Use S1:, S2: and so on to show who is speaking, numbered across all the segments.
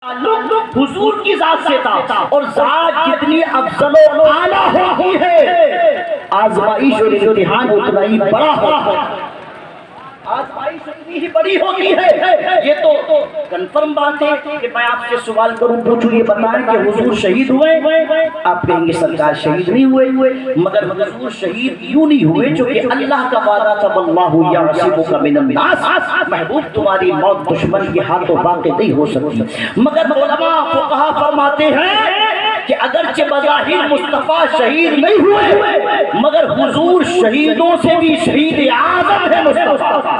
S1: تعلق حضور کی ذات سے تھا، اور ذات جتنی افضل و اعلیٰ ہوتی ہے آزمائش اور امتحان اتنا ہی بڑا ہوتا ہے، آزمائش اتنی ہی بڑی ہوتی ہے۔ یہ تو کنفرم بات ہے کہ میں آپ سے سوال کروں پوچھوں، یہ بتائیں کہ حضور شہید ہوئے؟ آپ کہیں گے سرکار شہید نہیں ہوئے، مگر حضور شہید یوں نہیں ہوئے چونکہ اللہ کا وعدہ تھا واللہ یعصمک من الناس، محبوب تمہاری موت دشمن کے ہاتھوں واقع نہیں ہو سکتی۔ مگر علماء فقہا فرماتے ہیں کہ اگرچہ بظاہر مصطفیٰ شہید نہیں ہوئے مگر حضور شہیدوں سے بھی شہید اعظم ہے مصطفیٰ،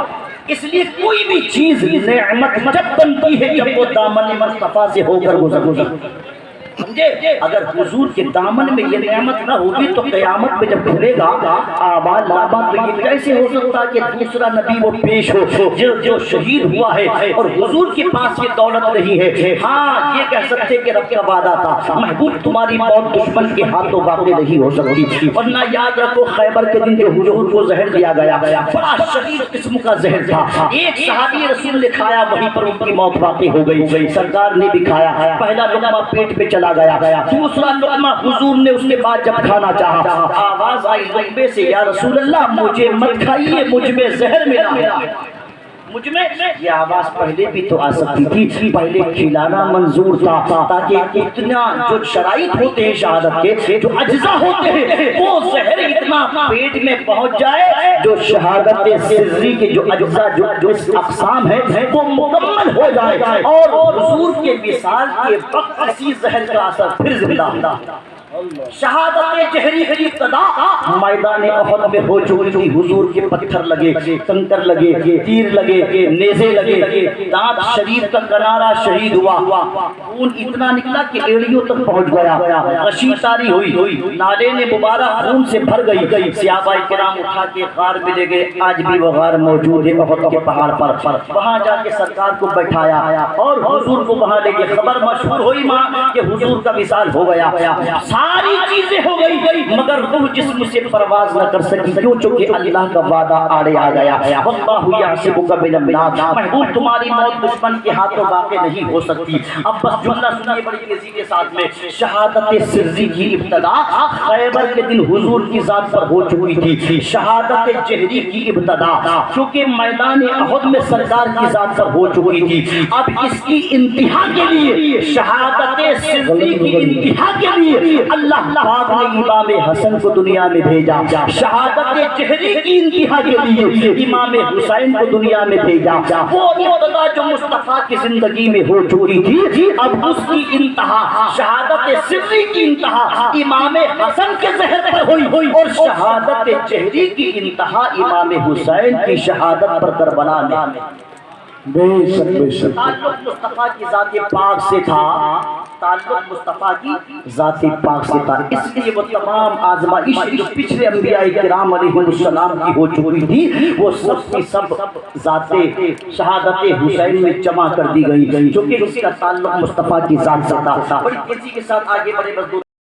S1: اس لیے کوئی بھی چیز نعمت جب بنتی ہے جب وہ دامن مصطفیٰ سے ہو کر گزر سمجھے۔ اگر حضور کے دامن میں یہ نعمت نہ ہوگی تو قیامت میں جب کھلے گا آباد لاباد، تو یہ کیسے ہو سکتا کہ دوسرا نبی وہ پیش ہو جو شہید ہوا ہے اور حضور کے پاس یہ دولت نہیں ہے؟ ہاں یہ کہہ سکتے کہ رب کا وعدہ تھا محبوب تمہاری موت دشمن کے ہاتھوں واقع نہیں ہو سکتی۔ ورنہ یاد رکھو خیبر کے دن کے حضور کو زہر دیا گیا، بڑا شدید قسم کا زہر تھا، ایک صحابی رسول نے کھایا وہیں پر ان کی موت واقع ہو گئی، سرکار نے بھی کھایا، پہلا لقمہ پیٹ پہ چلا گیا، دوسرا لقمہ حضور نے اس کے بعد جب کھانا چاہا آواز آئی لقمے سے یا رسول اللہ مجھے مت کھائیے، مجھ میں زہر ملا، مجھ میں۔ یہ آواز پہلے بھی تو آ سکتی تھی، پہلے کھلانا منظور تھا تاکہ اتنا جو شرائط ہوتے ہیں شہادت کے، جو اجزاء ہوتے ہیں، وہ زہر اتنا پیٹ میں پہنچ جائے جو شہادت سری کے جو اجزاء جو اقسام ہیں وہ مکمل ہو جائے، اور حضور کے وصال کے وقت اسی زہر کا اثر پھر زندہ ہوتا۔ شہادت جہری کی ابتدا میدان احد میں ہو چکی تھی، حضور کے پتھر لگے، کنکر لگے، تیر لگے، نیزے لگے، دانت شریف کا کنارہ شہید ہوا، خون اتنا نکلا کہ ایڑیوں تک پہنچ گیا، غشی تاری ہوئی، نالے نے مبارک خون سے بھر گئی، صحابہ کرام اٹھا کے غار میں لے گئے، آج بھی وہ غار موجود ہے احد کے پہاڑ پر، وہاں جا کے سرکار کو بٹھایا اور حضور کو وہاں لے کے خبر مشہور ہوئی ماں کہ حضور کا وصال ہو گیا، ساری چیزیں ہو گئی مگر روح جسم سے پرواز نہ کر سکی، کیوں؟ چونکہ اللہ کا وعدہ آڑے آ گیا، واللہ یعصمک من الناس، محبوب تمہاری موت دشمن کے ہاتھوں واقع نہیں ہو سکتی۔ اب بس جملہ سنیے بڑی تیزی کے ساتھ میں، شہادت سری کی ابتدا خیبر کے دن حضور کی ذات پر ہو چکی تھی، شہادت جہری کی ابتدا چونکہ میدان احد میں سرکار کی ذات پر ہو چکی تھی، اب اس کی انتہا کے لیے، شہادت سری کی انتہا کے لیے اللہ پاک نے امام حسن کو دنیا میں بھیجا، شہادت جہری کی انتہا کے لیے امام حسین کو دنیا میں بھیجا، وہ ابتدا جو مصطفیٰ کی زندگی میں ہو چکی تھی اب اس کی انتہا، شہادت سری کی انتہا امام حسن کے زہر پر ہوئی، اور شہادت جہری کی انتہا امام حسین کی شہادت پر کربلا میں۔
S2: بے شک بے شک
S1: تعلق مصطفیٰ کی ذات پاک سے تھا، تعلق مصطفیٰ کی ذات پاک سے تھا، اس لیے وہ تمام آزمائش جو پچھلے انبیاء کرام علیہ السلام کی ہو چکی تھی وہ سب کی سب ذات شہادت حسین میں جمع کر دی گئی، جو کہ اس کا تعلق مصطفیٰ کی ذات سے تھا۔ بڑی تیزی کے ساتھ آگے بڑھے،